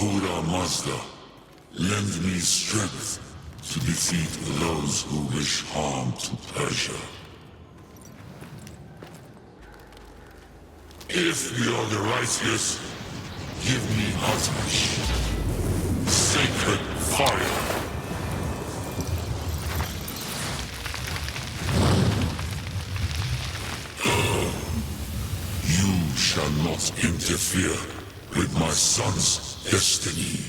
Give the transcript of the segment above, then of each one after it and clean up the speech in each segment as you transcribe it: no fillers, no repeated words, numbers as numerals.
Ahura Mazda, lend me strength to defeat those who wish harm to Persia. If we are the righteous, give me Atmash, sacred fire. You shall not interfere with my son's destiny.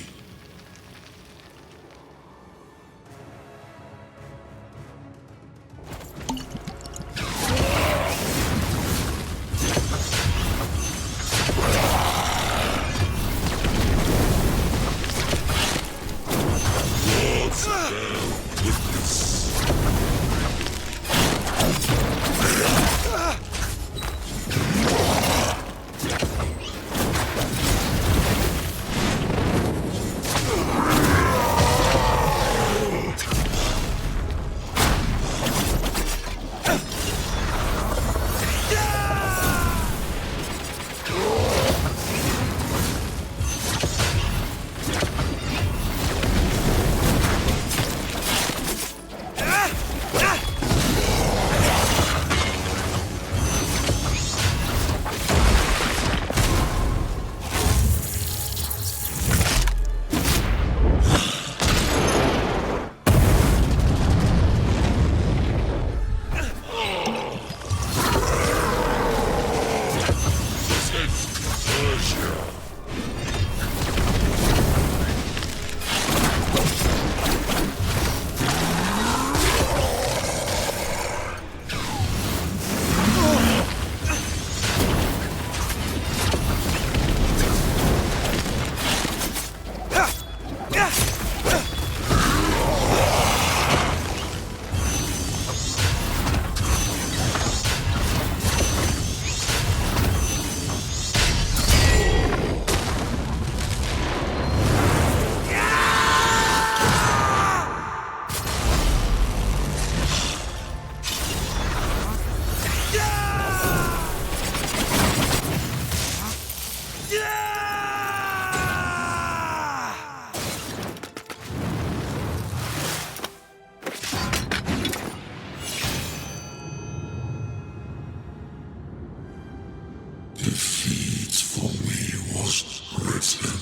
Defeat for me was written.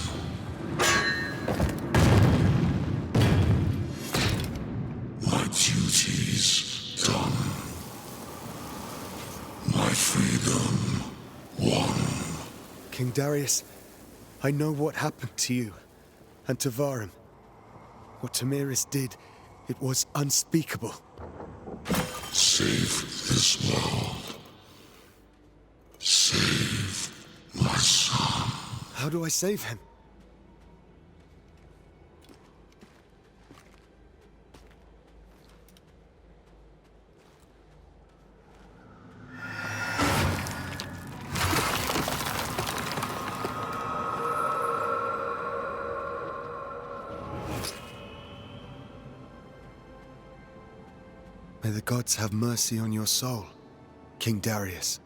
My duties done. My freedom won. King Darius, I know what happened to you and to Varim. What Tamiris did, it was unspeakable. Save this world. Save my son. How do I save him? May the gods have mercy on your soul, King Darius.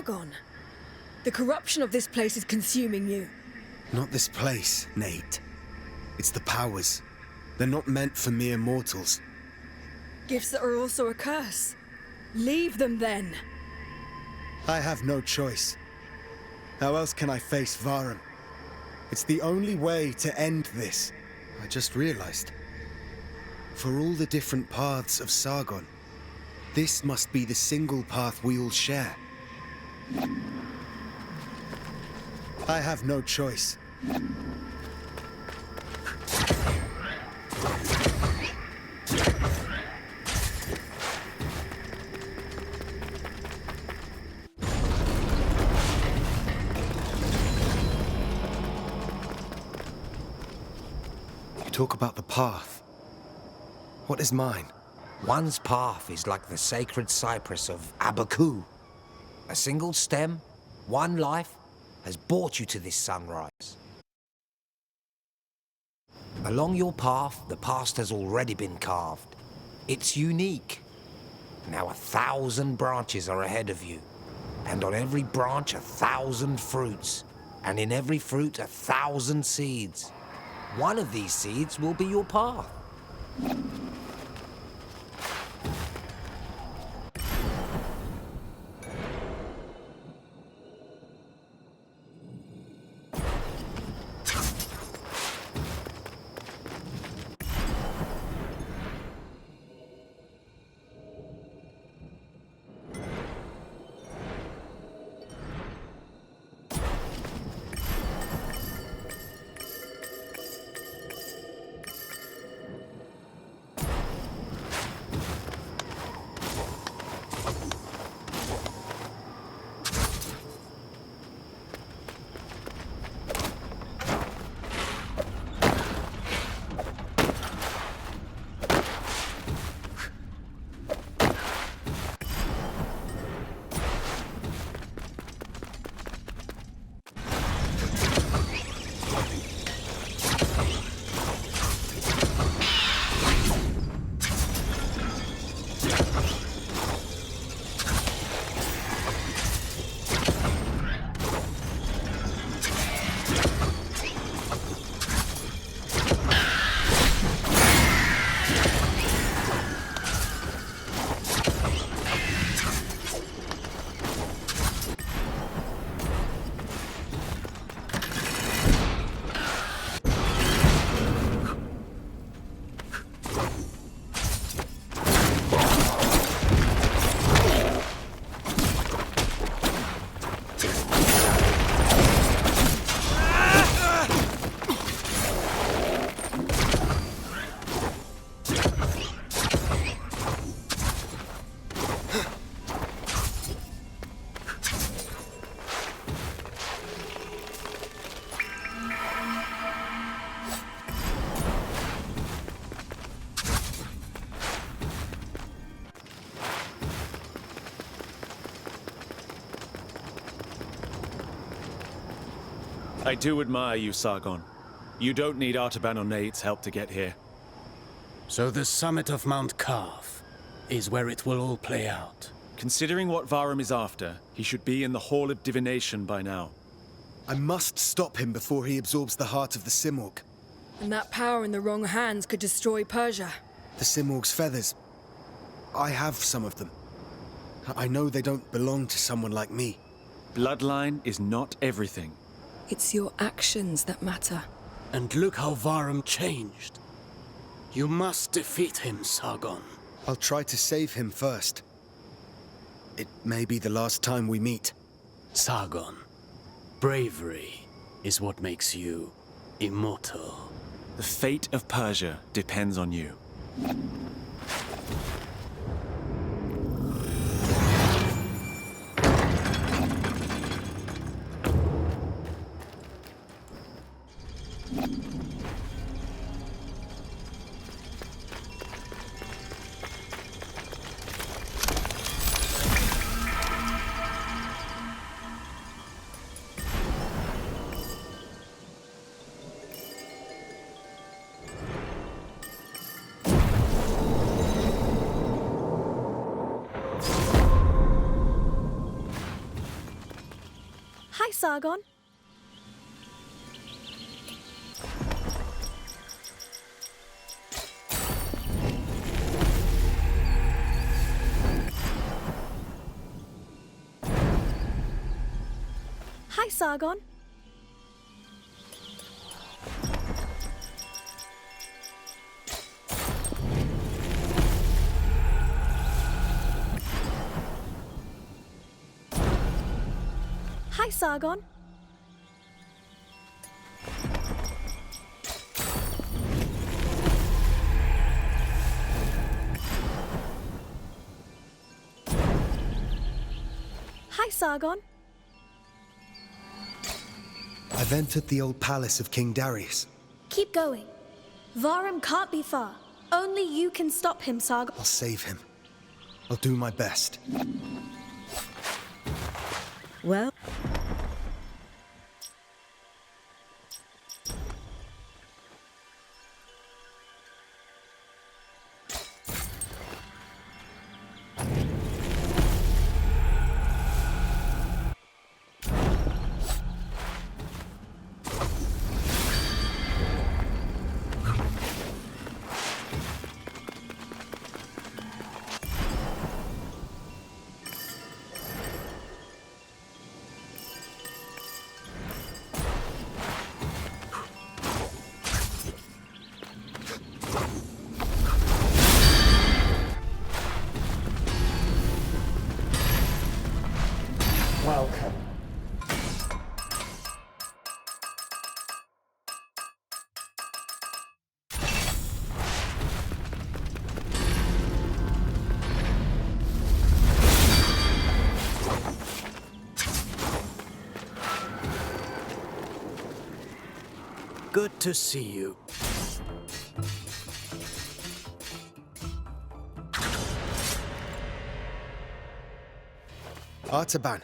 Sargon. The corruption of this place is consuming you. Not this place, Nate. It's the powers. They're not meant for mere mortals. Gifts that are also a curse. Leave them then. I have no choice. How else can I face Varum? It's the only way to end this. I just realized. For all the different paths of Sargon, this must be the single path we all share. I have no choice. You talk about the path. What is mine? One's path is like the sacred cypress of Abaku. A single stem, one life, has brought you to this sunrise. Along your path, the past has already been carved. It's unique. Now 1,000 branches are ahead of you, and on every branch 1,000 fruits, and in every fruit 1,000 seeds. One of these seeds will be your path. I do admire you, Sargon. You don't need Artaban or Nate's help to get here. So the summit of Mount Kaf is where it will all play out. Considering what Varum is after, he should be in the Hall of Divination by now. I must stop him before he absorbs the heart of the Simorg. And that power in the wrong hands could destroy Persia. The Simorg's feathers. I have some of them. I know they don't belong to someone like me. Bloodline is not everything. It's your actions that matter. And look how Varum changed. You must defeat him, Sargon. I'll try to save him first. It may be the last time we meet. Sargon, bravery is what makes you immortal. The fate of Persia depends on you. Sargon. Hi, Sargon. Hi, Sargon. Hi, Sargon. I've entered the old palace of King Darius. Keep going. Varum can't be far. Only you can stop him, Sargon. I'll save him. I'll do my best. Well... Welcome. Good to see you. Artaban,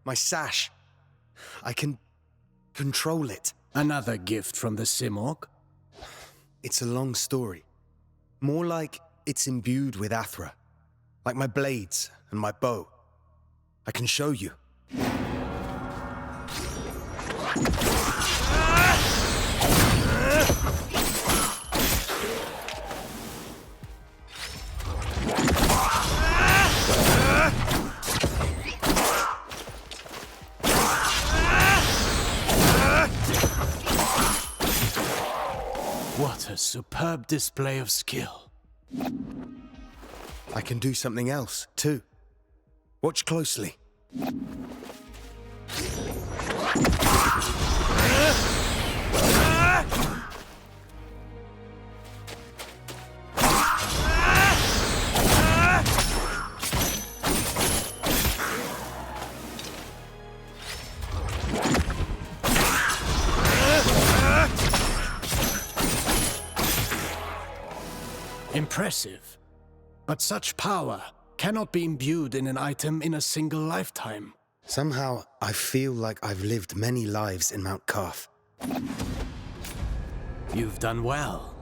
my sash. I can control it. Another gift from the Simorg? It's a long story. More like it's imbued with Athra. Like my blades and my bow. I can show you. What a superb display of skill. I can do something else, too. Watch closely. Impressive. But such power cannot be imbued in an item in a single lifetime. Somehow, I feel like I've lived many lives in Mount Carth. You've done well.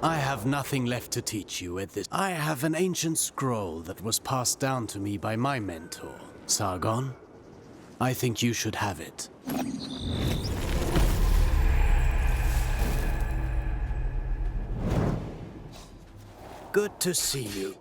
I have nothing left to teach you at this. I have an ancient scroll that was passed down to me by my mentor, Sargon. I think you should have it. Good to see you.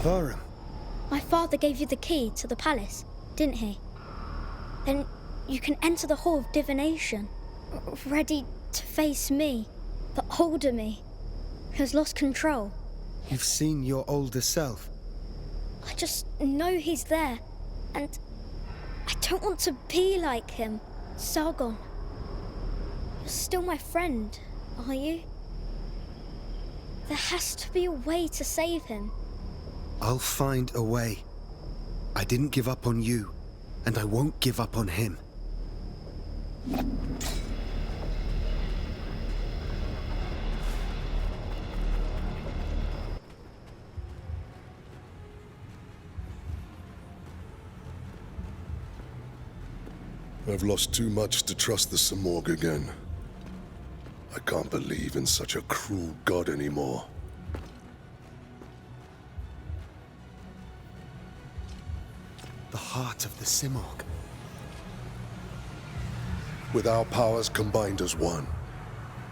Varum, My father gave you the key to the palace, didn't he? Then you can enter the Hall of Divination, ready to face me, the older me, who has lost control. you've seen your older self. I just know he's there, and I don't want to be like him. Sargon, you're still my friend, are you? There has to be a way to save him. I'll find a way. I didn't give up on you, and I won't give up on him. I've lost too much to trust the Simorg again. I can't believe in such a cruel god anymore. The heart of the Simorg. With our powers combined as one,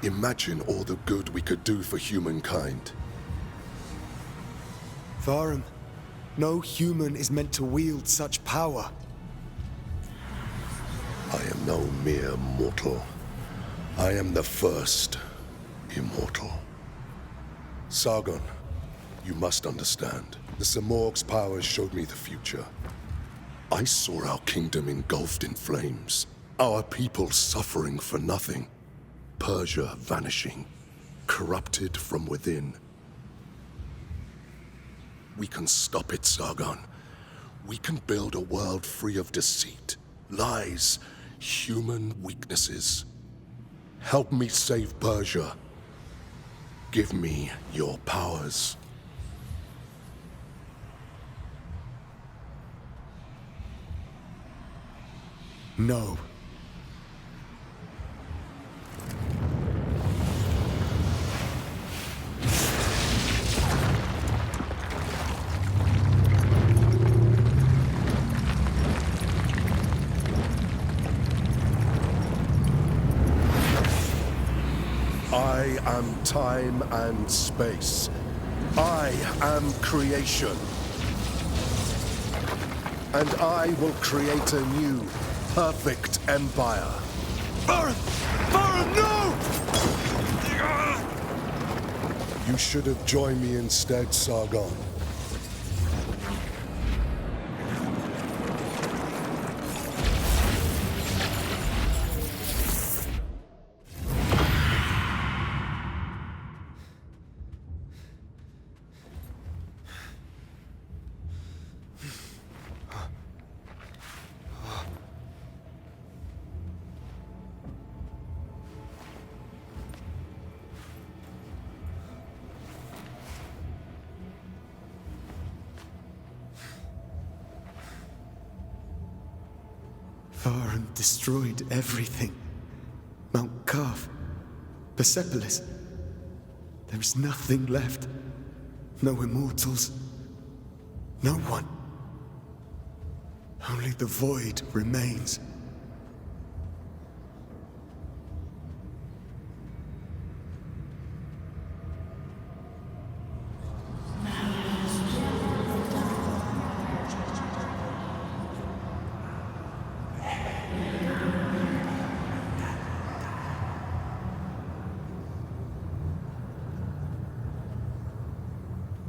imagine all the good we could do for humankind. Varum, no human is meant to wield such power. I am no mere mortal. I am the first immortal. Sargon, you must understand. The Simorg's powers showed me the future. I saw our kingdom engulfed in flames. Our people suffering for nothing. Persia vanishing. Corrupted from within. We can stop it, Sargon. We can build a world free of deceit, lies, human weaknesses. Help me save Persia. Give me your powers. No. I am time and space. I am creation. And I will create a new, perfect empire. Varum! Varum, no! You should have joined me instead, Sargon. Varum destroyed everything. Mount Kaf, Persepolis. There is nothing left. No immortals. No one. Only the void remains.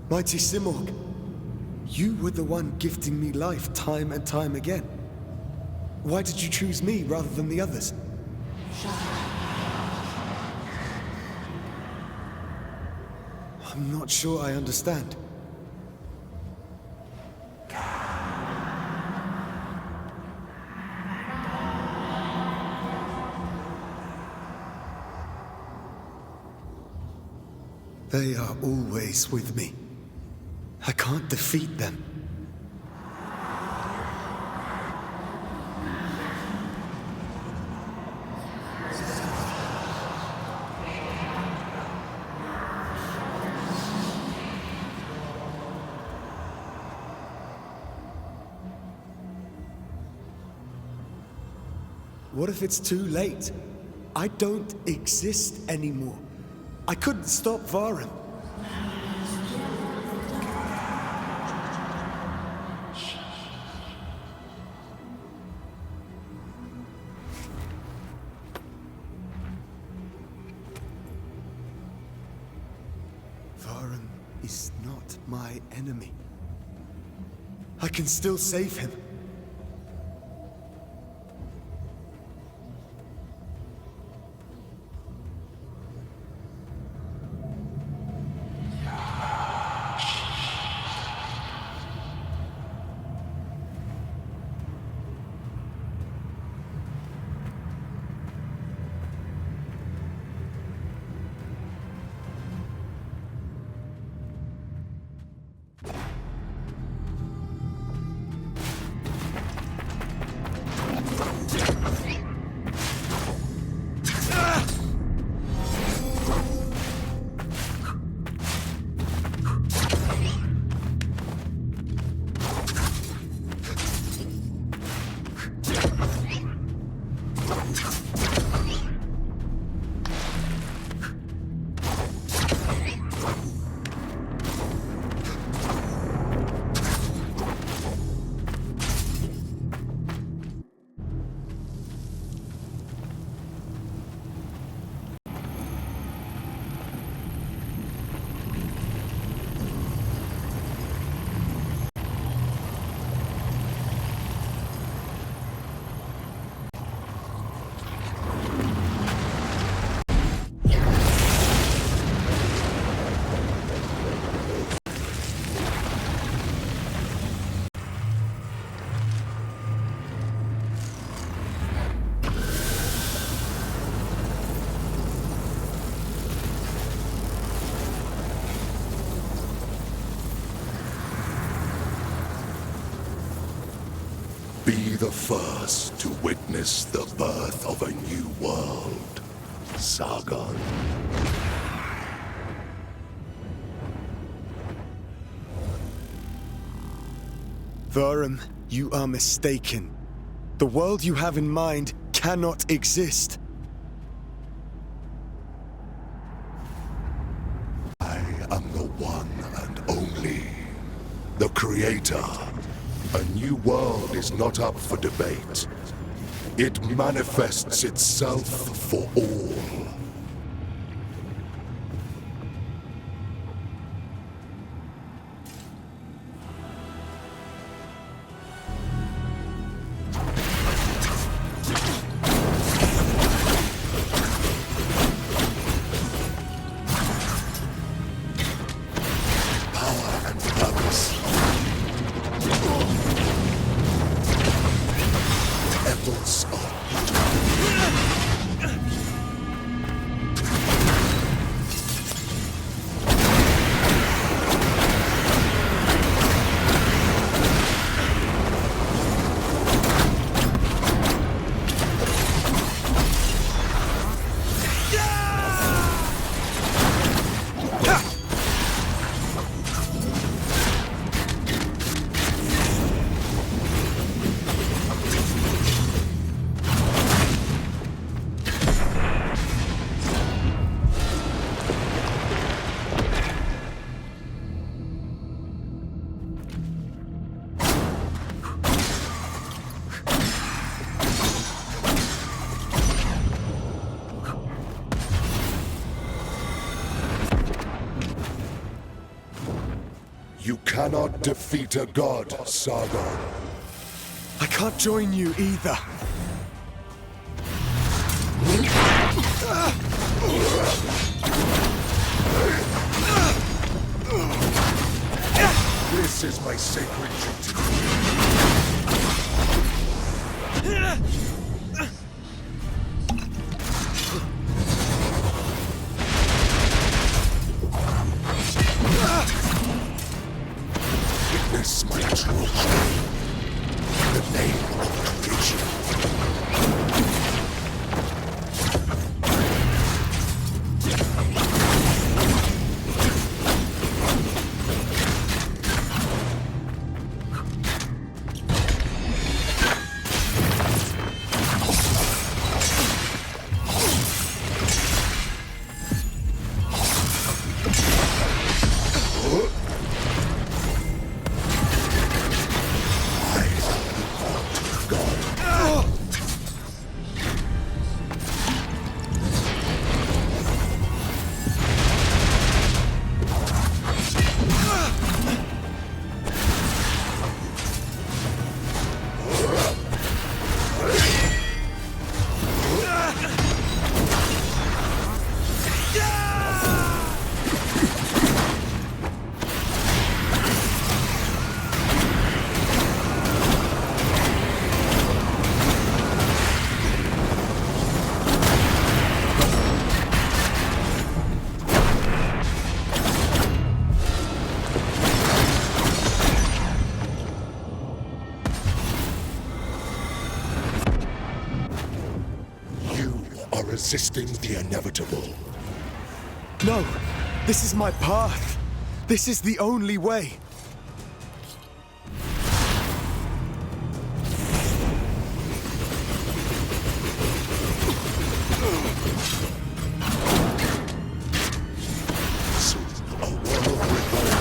Mighty Simorg, you were the one gifting me life time and time again. Why did you choose me rather than the others? I'm not sure I understand. They are always with me. I can't defeat them. What if it's too late? I don't exist anymore. I couldn't stop Varum. Varum is not my enemy. I can still save him. Be the first to witness the birth of a new world, Sargon. Varum, you are mistaken. The world you have in mind cannot exist. I am the one and only, the Creator. A new world is not up for debate. It manifests itself for all. Power and purpose. Apples of You cannot defeat a god, Sargon. I can't join you either. This is my sacred duty. Witness my true strength. The name of creation. resisting the inevitable. No! This is my path! This is the only way! Soon, a world reborn.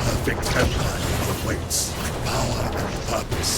Perfect empire awaits. Power and purpose.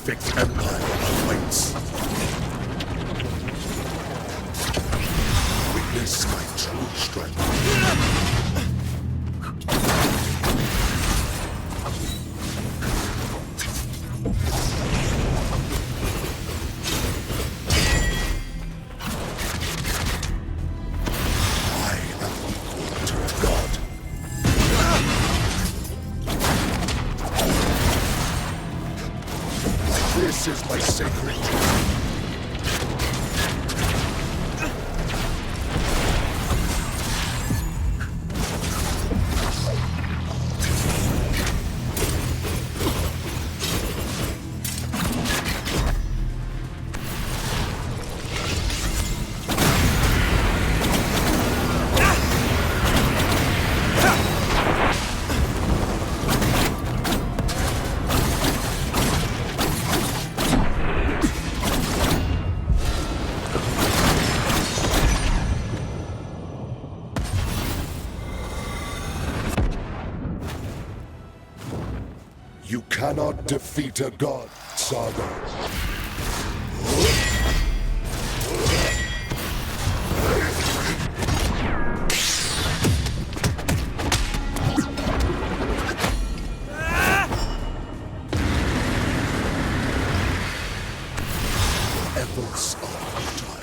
Perfect empire awaits. Witness my true strength. I am equal to God. This is my sacred dream. You cannot defeat a god, Sargon. Efforts are futile.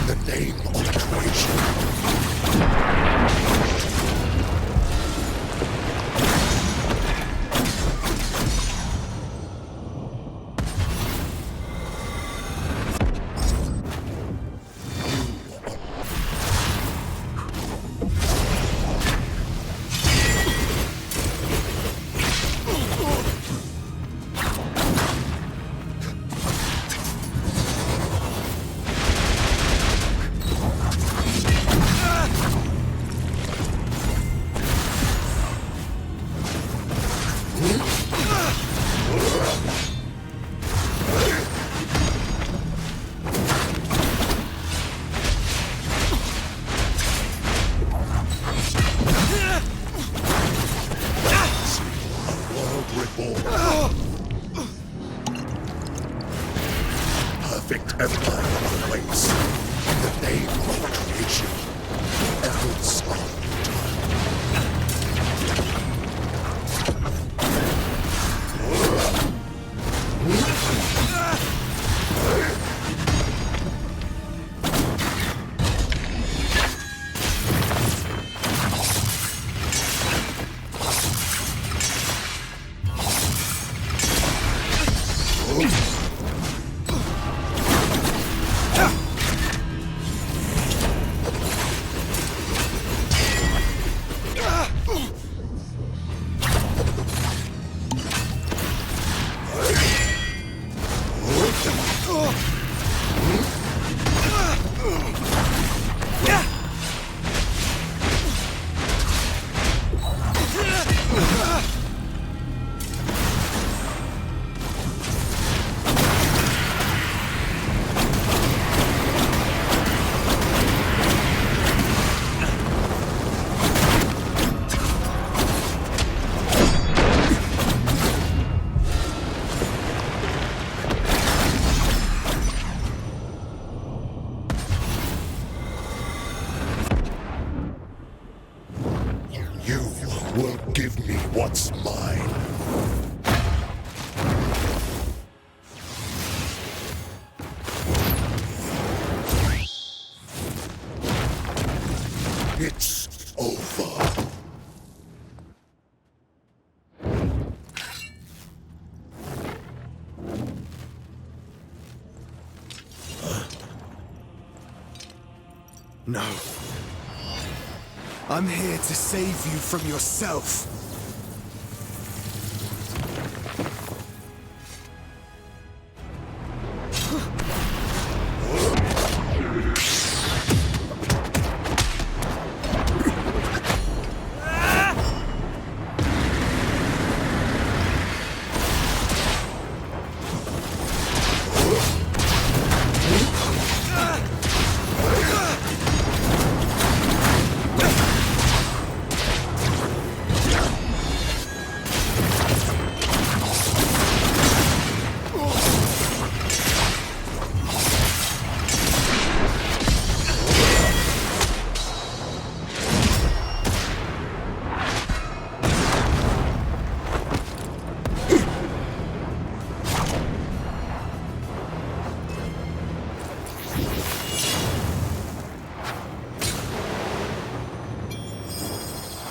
In the name of creation. Perfect empire awaits. In the name of creation, efforts are futile. You will give me what's mine. It's over. No. I'm here to save you from yourself.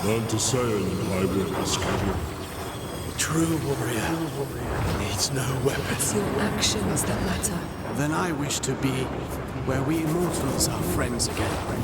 Learn to sail in my waters, Captain. A true warrior needs no weapons. It's your actions that matter. Then I wish to be where we immortals are friends again.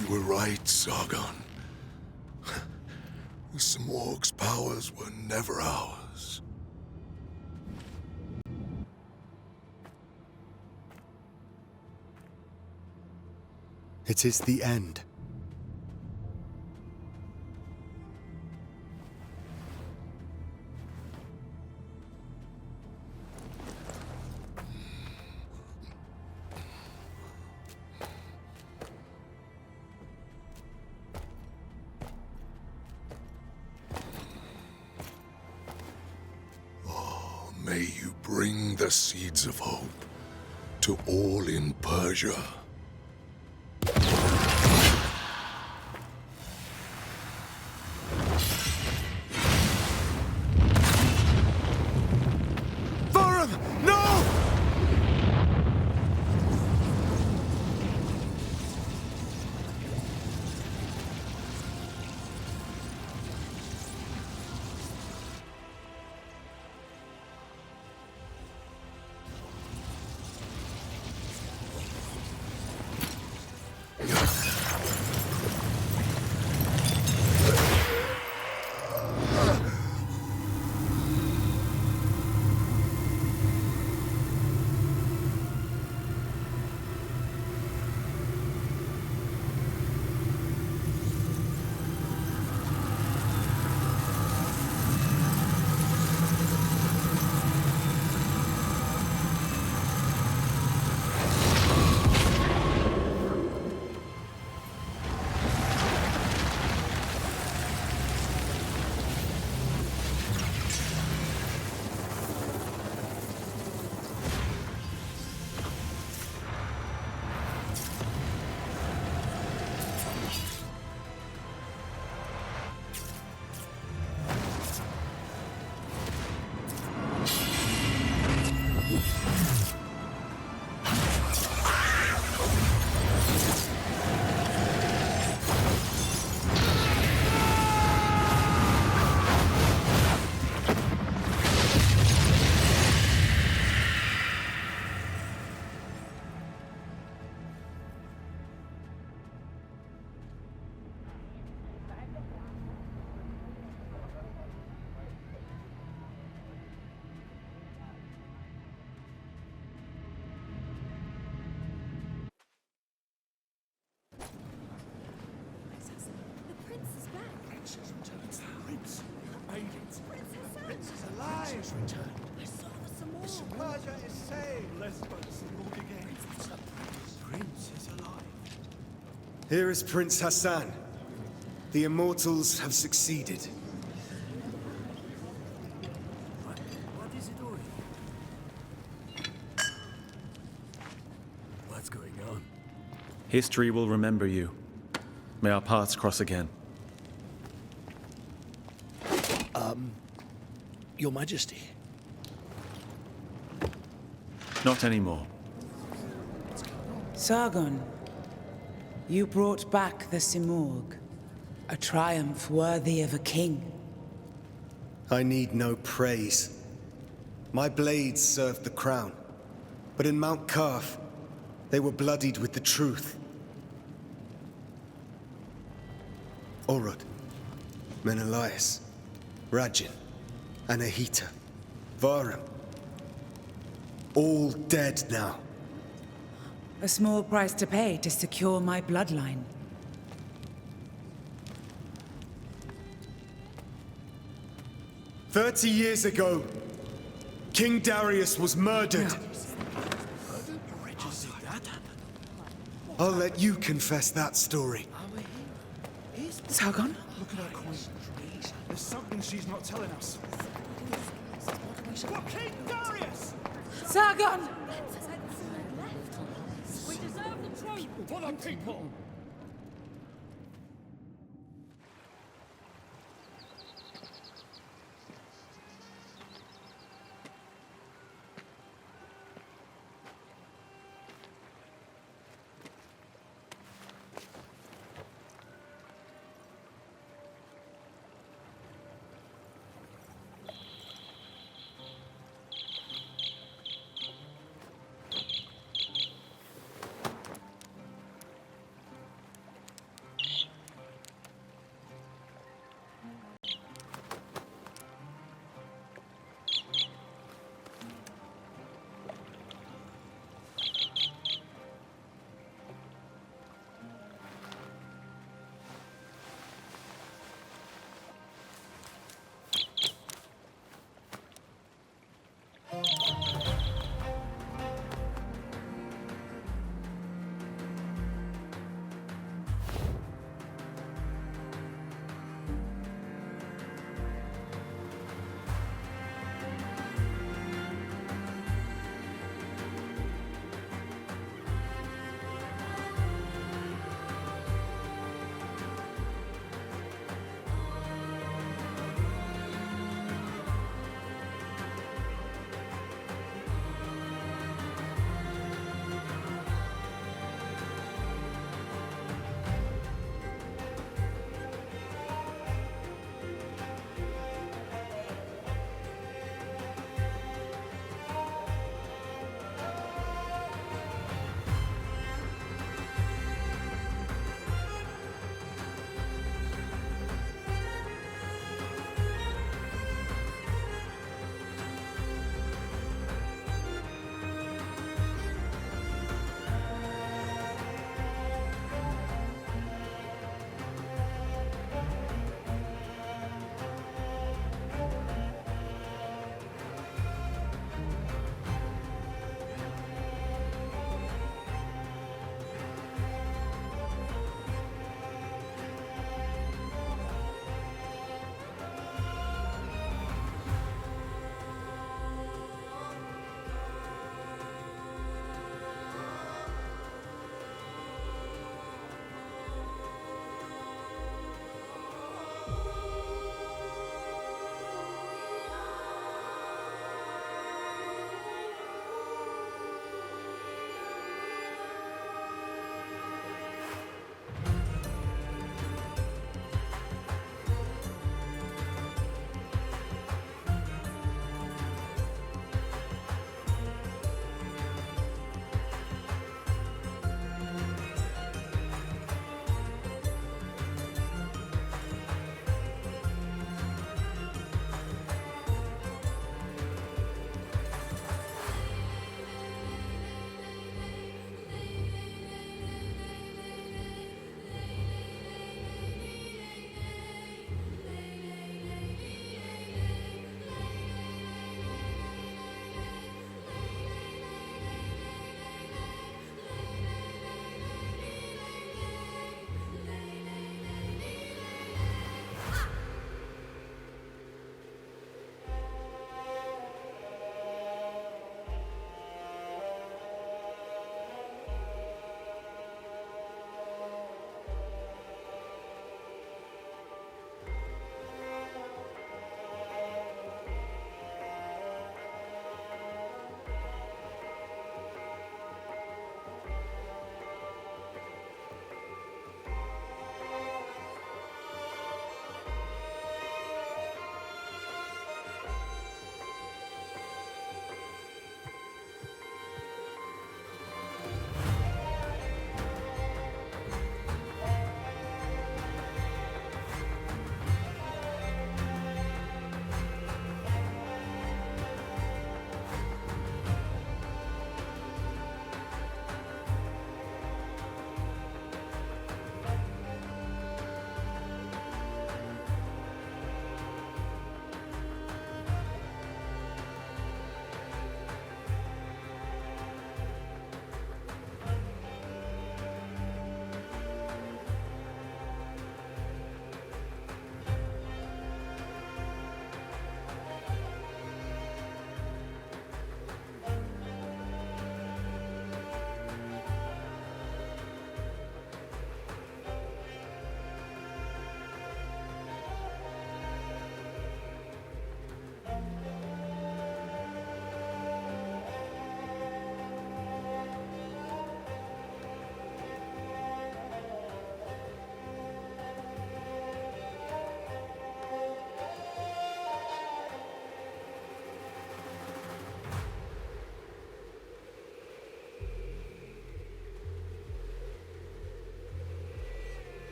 You were right, Sargon. The Simorg's powers were never ours. It is the end. May you bring the seeds of hope to all in Persia. Varum! No! Here is Prince Hassan. The Immortals have succeeded. What is it doing? What's going on? History will remember you. May our paths cross again. Your Majesty. Not anymore. Sargon, you brought back the Simorg. A triumph worthy of a king. I need no praise. My blades served the crown. But in Mount Kaf, they were bloodied with the truth. Orod, Menelaus, Rajin, Anahita, Varum. All dead now. A small price to pay to secure my bloodline. 30 years ago, King Darius was murdered. I'll let you confess that story. Sargon? Look at her coin. There's something she's not telling us. What, King Darius? Sargon! We deserve the truth. What are people?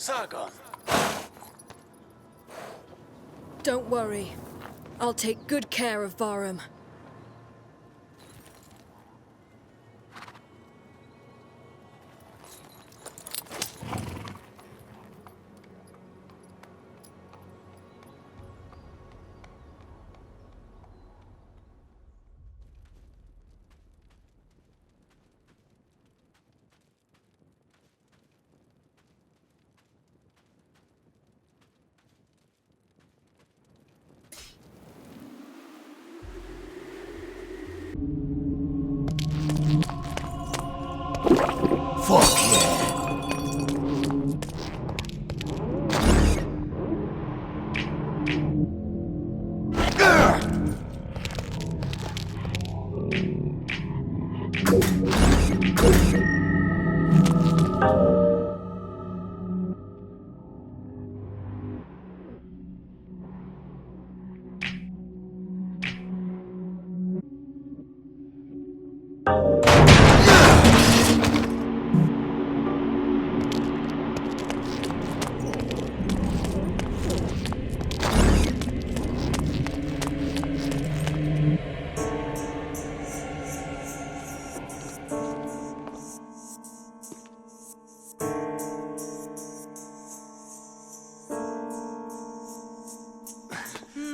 Sargon. Don't worry. I'll take good care of Varum. Fuck yeah.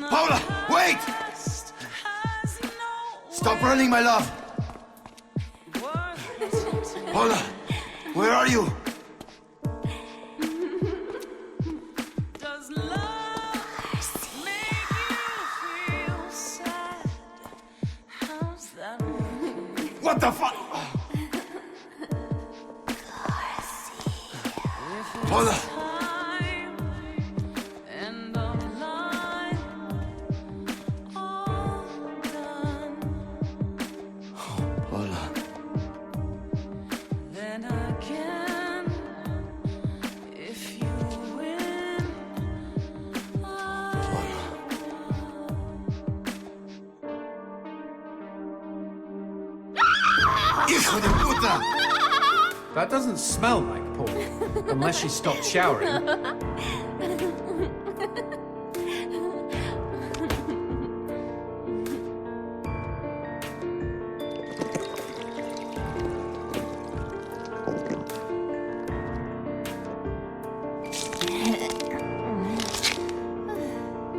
Paula, wait! Stop running, my love! Paula, where are you? What the fuck? Paula! Hijo de puta! That doesn't smell like pork, unless she stopped showering.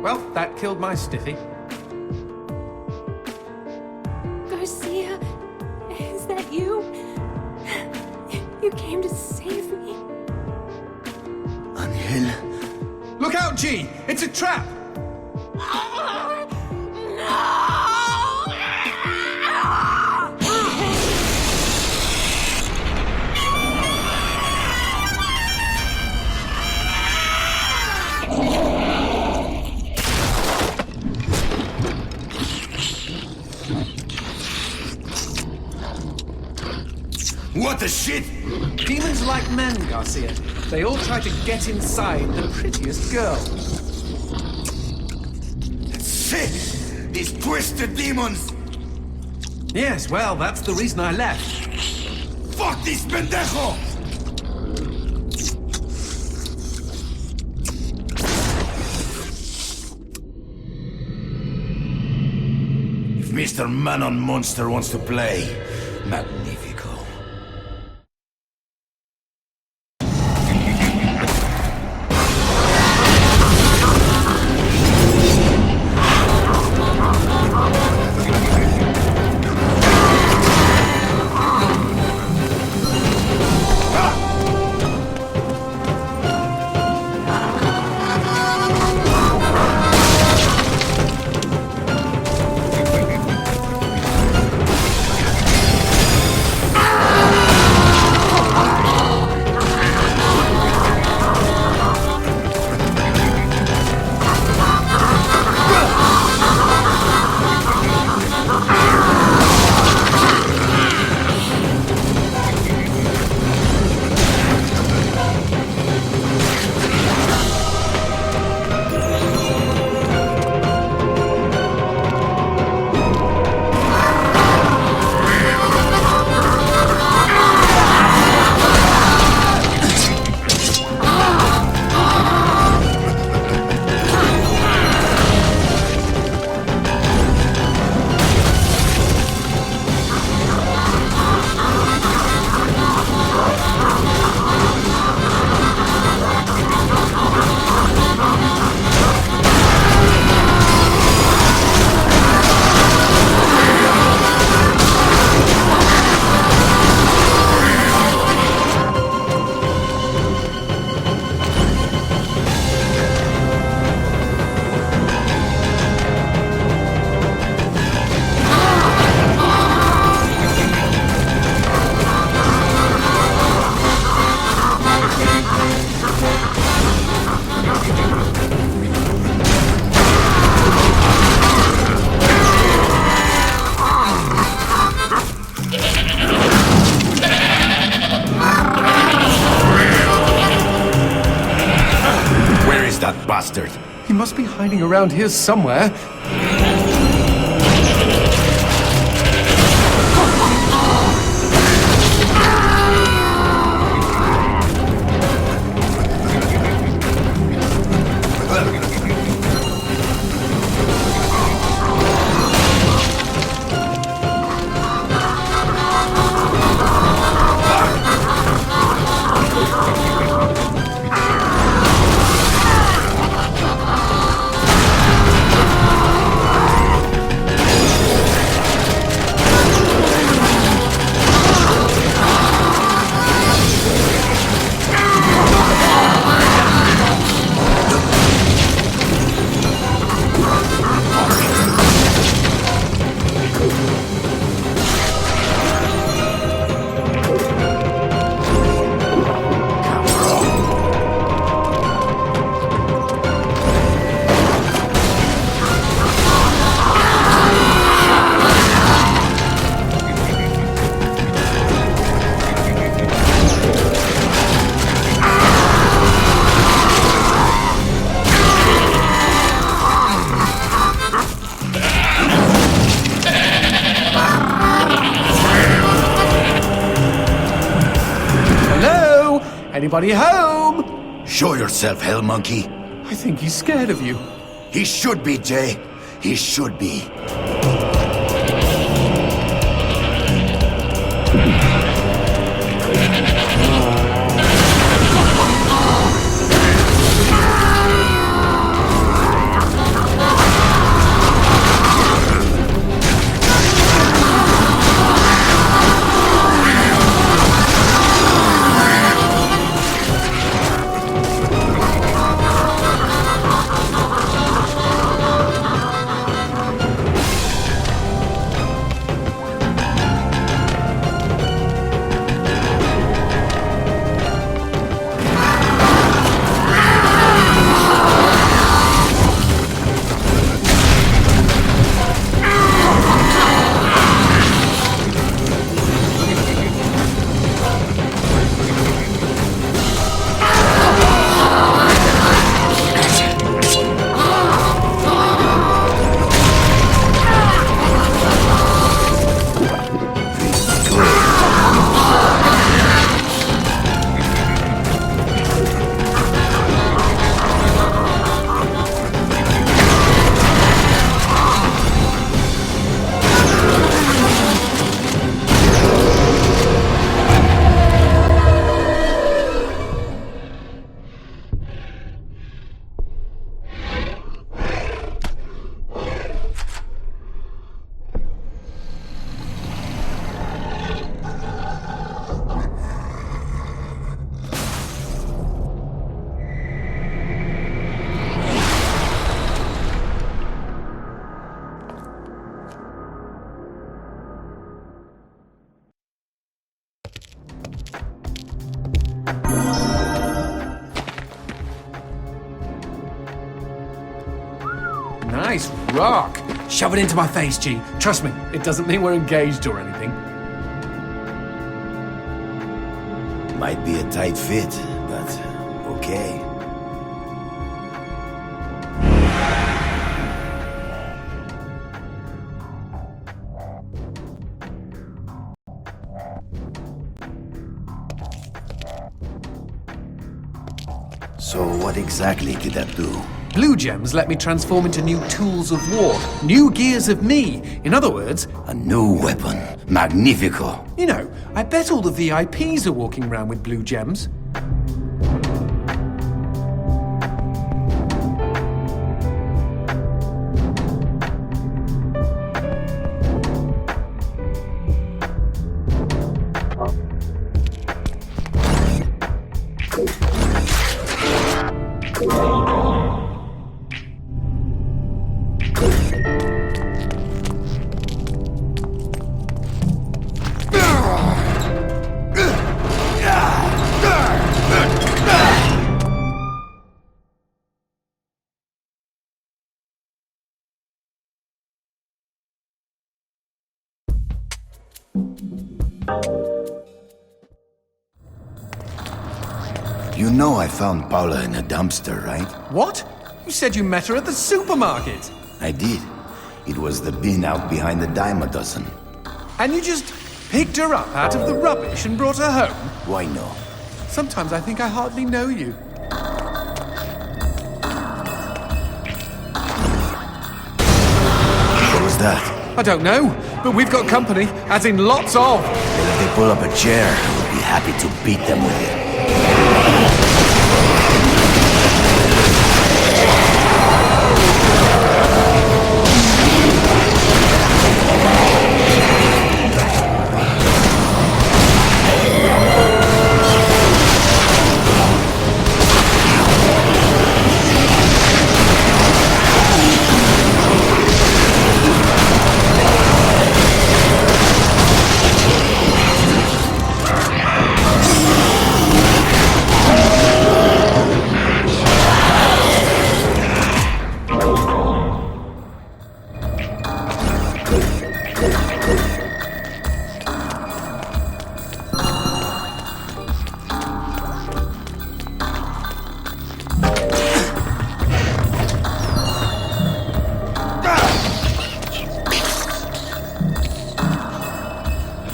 Well, that killed my stiffy. Garcia, is that you? You came to save me? Angel. Look out, G! It's a trap! What the shit? Demons like men, Garcia. They all try to get inside the prettiest girl. Shit! These twisted demons! Yes, well, that's the reason I left. Fuck this pendejo! If Mr. Man-on Monster wants to play, magnifico. He must be hiding around here somewhere. Anybody home? Show yourself, Hell Monkey. I think he's scared of you. He should be, Jay. He should be. Nice rock. Shove it into my face, G. Trust me, it doesn't mean we're engaged or anything. Might be a tight fit, but okay. So what exactly did that do? Blue gems let me transform into new tools of war, new gears of me. In other words, a new weapon. Magnifico. You know, I bet all the VIPs are walking around with blue gems. You know I found Paula in a dumpster, right? What? You said you met her at the supermarket. I did. It was the bin out behind the dime a dozen. And you just picked her up out of the rubbish and brought her home? Why no? Sometimes I think I hardly know you. What was that? I don't know, but we've got company, as in lots of. Well, if they pull up a chair, we'll be happy to beat them with it.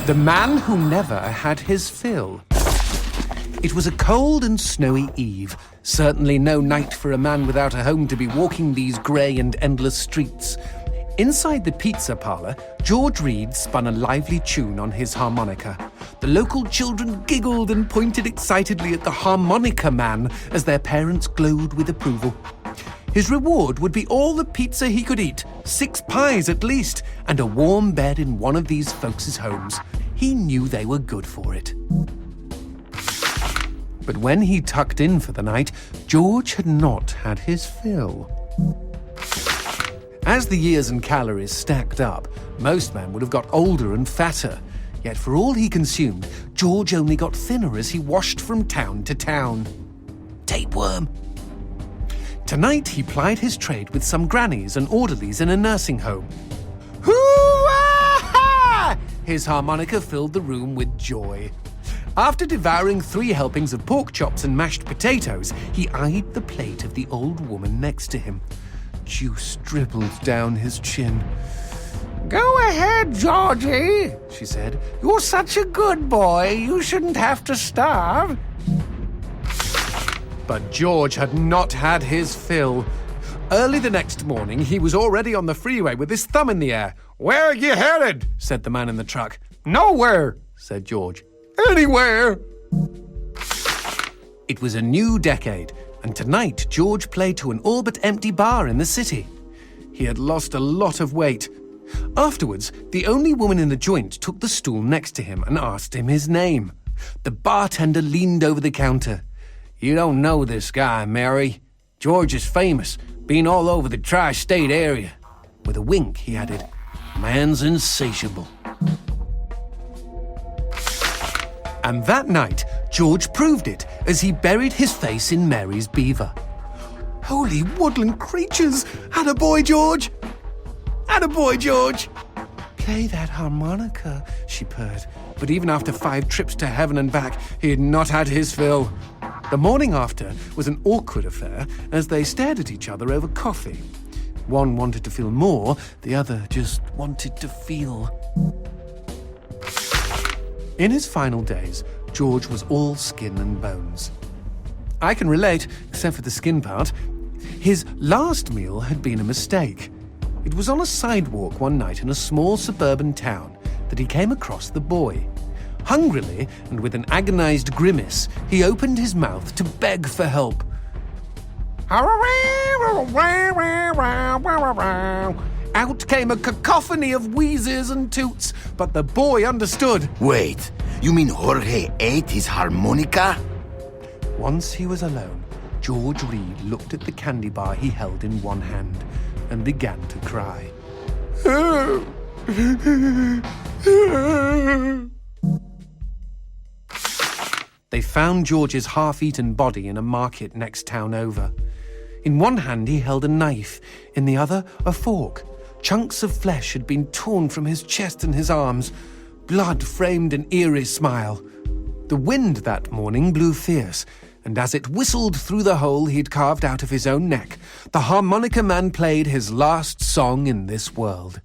The man who never had his fill. It was a cold and snowy eve. Certainly no night for a man without a home to be walking these grey and endless streets. Inside the pizza parlour, George Reed spun a lively tune on his harmonica. The local children giggled and pointed excitedly at the harmonica man as their parents glowed with approval. His reward would be all the pizza he could eat, 6 pies at least, and a warm bed in one of these folks' homes. He knew they were good for it. But when he tucked in for the night, George had not had his fill. As the years and calories stacked up, most men would have got older and fatter. Yet for all he consumed, George only got thinner as he washed from town to town. Tapeworm. Tonight he plied his trade with some grannies and orderlies in a nursing home. Hoo-ah! His harmonica filled the room with joy. After devouring 3 helpings of pork chops and mashed potatoes, he eyed the plate of the old woman next to him. Juice dribbled down his chin. Go ahead, Georgie, she said. You're such a good boy. You shouldn't have to starve. But George had not had his fill. Early the next morning, he was already on the freeway with his thumb in the air. "Where are you headed?" said the man in the truck. "Nowhere," said George. "Anywhere." It was a new decade, and tonight George played to an all but empty bar in the city. He had lost a lot of weight. Afterwards, the only woman in the joint took the stool next to him and asked him his name. The bartender leaned over the counter. "You don't know this guy, Mary. George is famous, been all over the tri-state area." With a wink, he added, "Man's insatiable." And that night, George proved it as he buried his face in Mary's beaver. Holy woodland creatures! Attaboy, George! Attaboy, George! "Play that harmonica," she purred. But even after 5 trips to heaven and back, he had not had his fill. The morning after was an awkward affair as they stared at each other over coffee. One wanted to feel more, the other just wanted to feel. In his final days, George was all skin and bones. I can relate, except for the skin part. His last meal had been a mistake. It was on a sidewalk one night in a small suburban town that he came across the boy. Hungrily, and with an agonized grimace, he opened his mouth to beg for help. Out came a cacophony of wheezes and toots, but the boy understood. Wait, you mean Jorge ate his harmonica? Once he was alone, George Reed looked at the candy bar he held in one hand and began to cry. They found George's half-eaten body in a market next town over. In one hand he held a knife, in the other a fork. Chunks of flesh had been torn from his chest and his arms. Blood framed an eerie smile. The wind that morning blew fierce, and as it whistled through the hole he'd carved out of his own neck, the harmonica man played his last song in this world.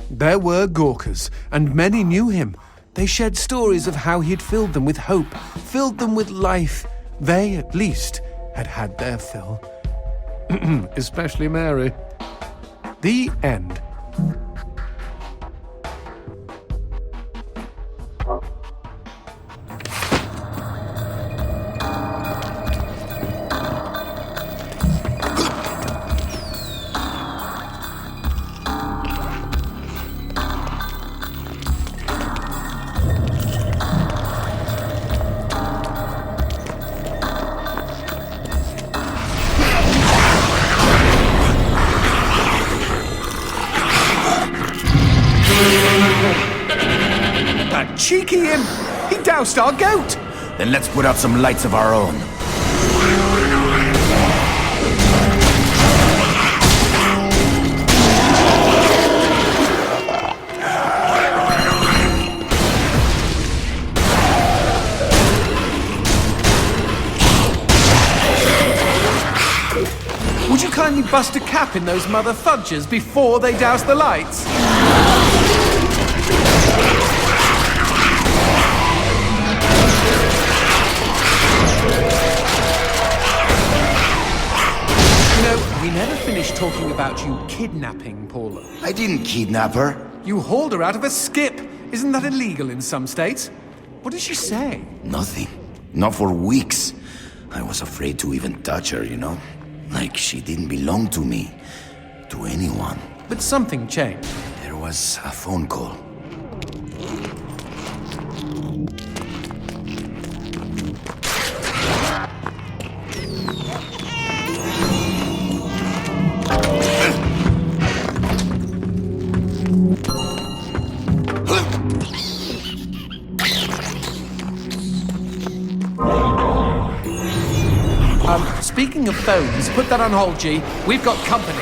There were Gawkers, and many knew him. They shared stories of how he'd filled them with hope, filled them with life. They, at least, had had their fill. Especially Mary. The end. Cheeky him! He doused our goat! Then let's put out some lights of our own. Would you kindly bust a cap in those mother fudgers before they douse the lights? We never finished talking about you kidnapping Paula. I didn't kidnap her. You hauled her out of a skip. Isn't that illegal in some states? What did she say? Nothing. Not for weeks. I was afraid to even touch her, you know? Like she didn't belong to me. To anyone. But something changed. There was a phone call. Speaking of phones, put that on hold, G. We've got company.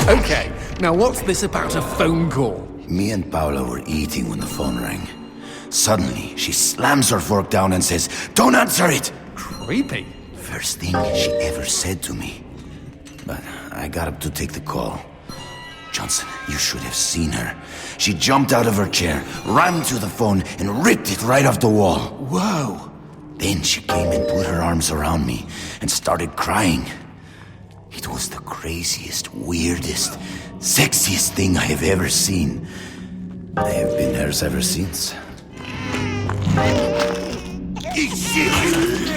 Okay, now what's this about a phone call? Me and Paula were eating when the phone rang. Suddenly, she slams her fork down and says, "Don't answer it!" Creepy. First thing she ever said to me. But I got up to take the call. Johnson, you should have seen her. She jumped out of her chair, ran to the phone, and ripped it right off the wall. Whoa. Then she came and put her arms around me and started crying. It was the craziest, weirdest, sexiest thing I have ever seen. I have been hers ever since. Eat shit!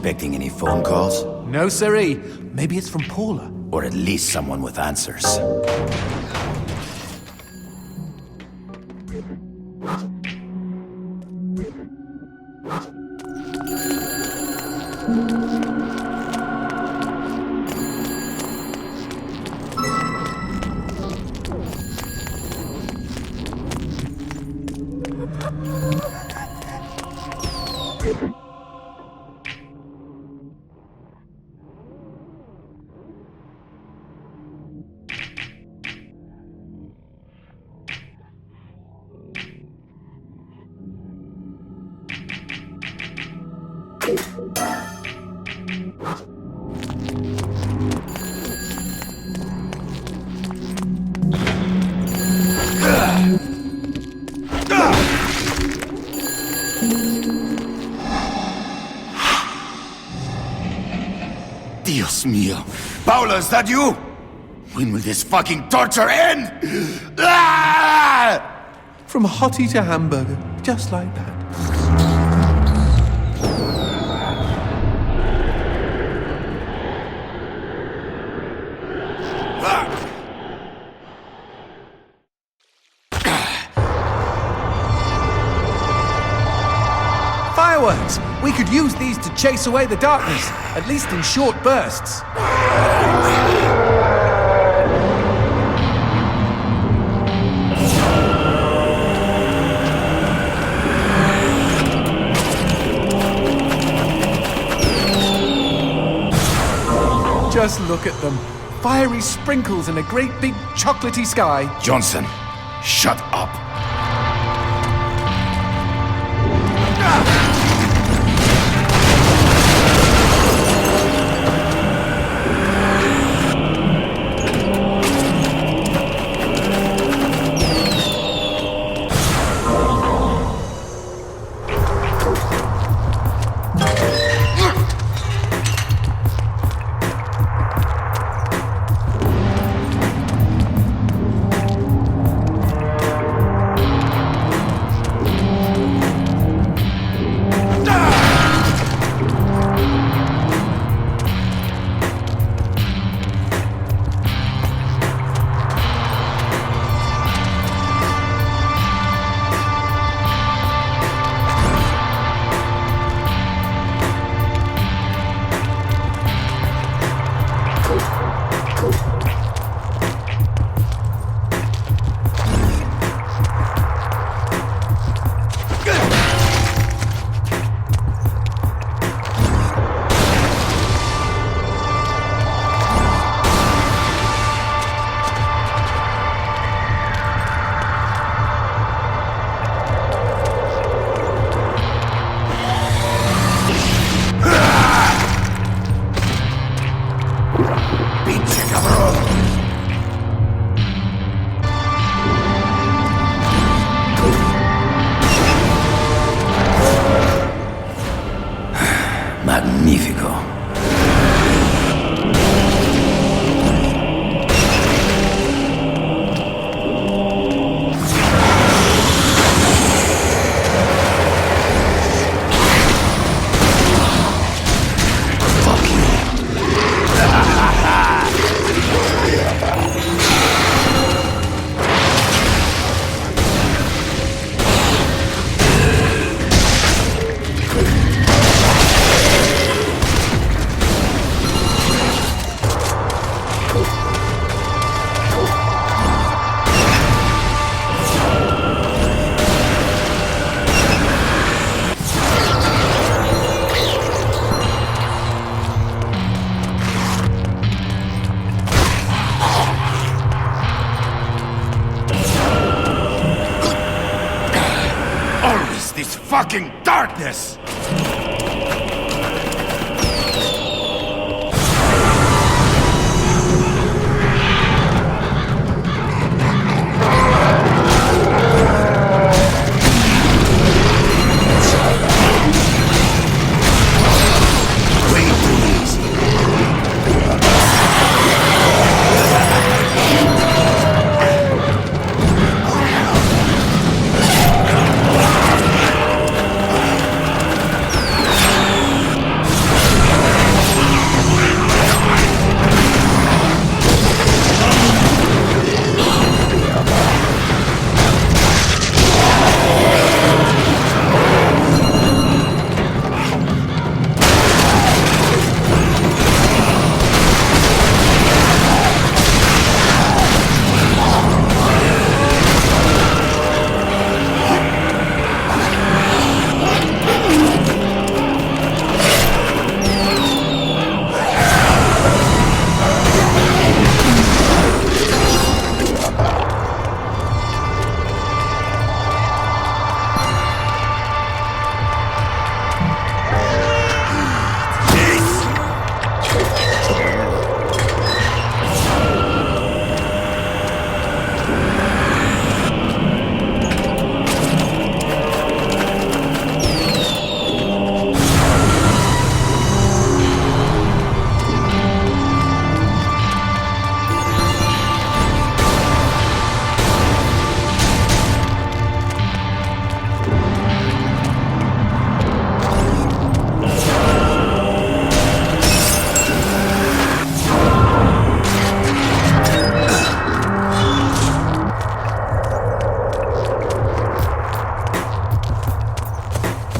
expecting any phone calls? No, siree. Maybe it's from Paula. Or at least someone with answers. Dios mío. Paula, is that you? When will this fucking torture end? Ah! From hottie to hamburger, just like that. Fireworks! We could use these to chase away the darkness, at least in short bursts. Just look at them. Fiery sprinkles in a great big chocolatey sky. Johnson, shut up. Magnifico. This fucking darkness!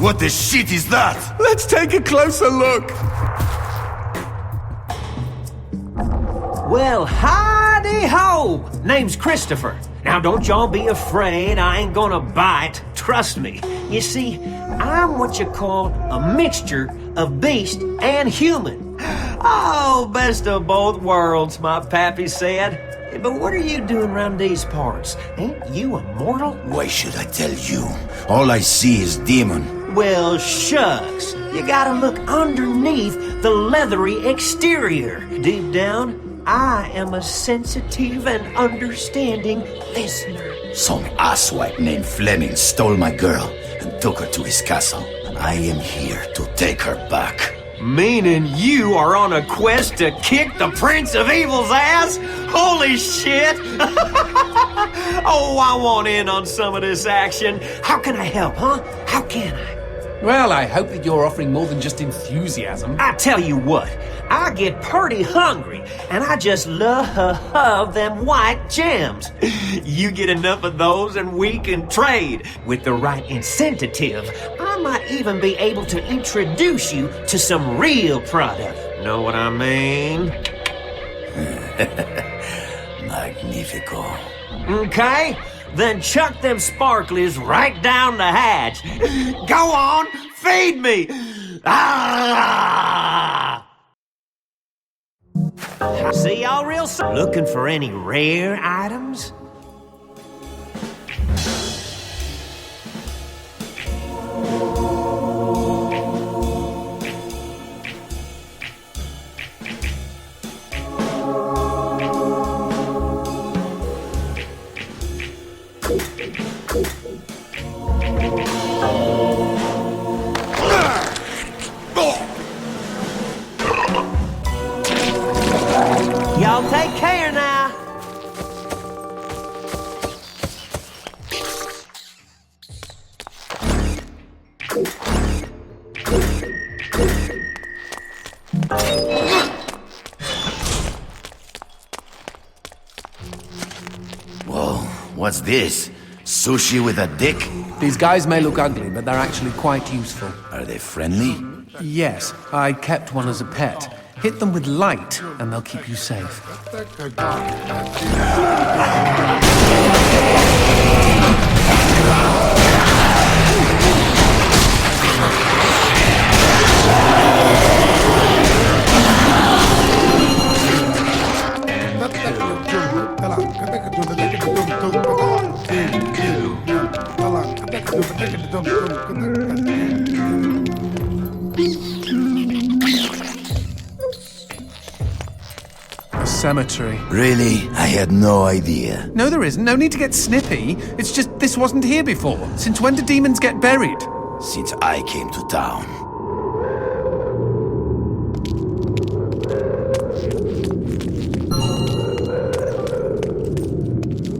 What the shit is that? Let's take a closer look. Well, howdy-ho! Name's Christopher. Now, don't y'all be afraid. I ain't gonna bite. Trust me. You see, I'm what you call a mixture of beast and human. Oh, best of both worlds, my pappy said. But what are you doing around these parts? Ain't you a mortal? Why should I tell you? All I see is demon. Well, shucks. You gotta look underneath the leathery exterior. Deep down, I am a sensitive and understanding listener. Some asswipe named Fleming stole my girl and took her to his castle. I am here to take her back. Meaning you are on a quest to kick the Prince of Evil's ass? Holy shit! Oh, I want in on some of this action. How can I help, huh? How can I? Well, I hope that you're offering more than just enthusiasm. I tell you what, I get purty hungry, and I just love them white gems. You get enough of those and we can trade. With the right incentive, I might even be able to introduce you to some real product. Know what I mean? Magnifico. Okay, then chuck them sparklies right down the hatch. Go on, feed me! Ah! See y'all real soon. Looking for any rare items? Y'all take care now. Whoa, what's this? Sushi with a dick? These guys may look ugly, but they're actually quite useful. Are they friendly? Yes, I kept one as a pet. Hit them with light, and they'll keep you safe. A cemetery. Really? I had no idea. No, there isn't. No need to get snippy. It's just this wasn't here before. Since when do demons get buried? Since I came to town.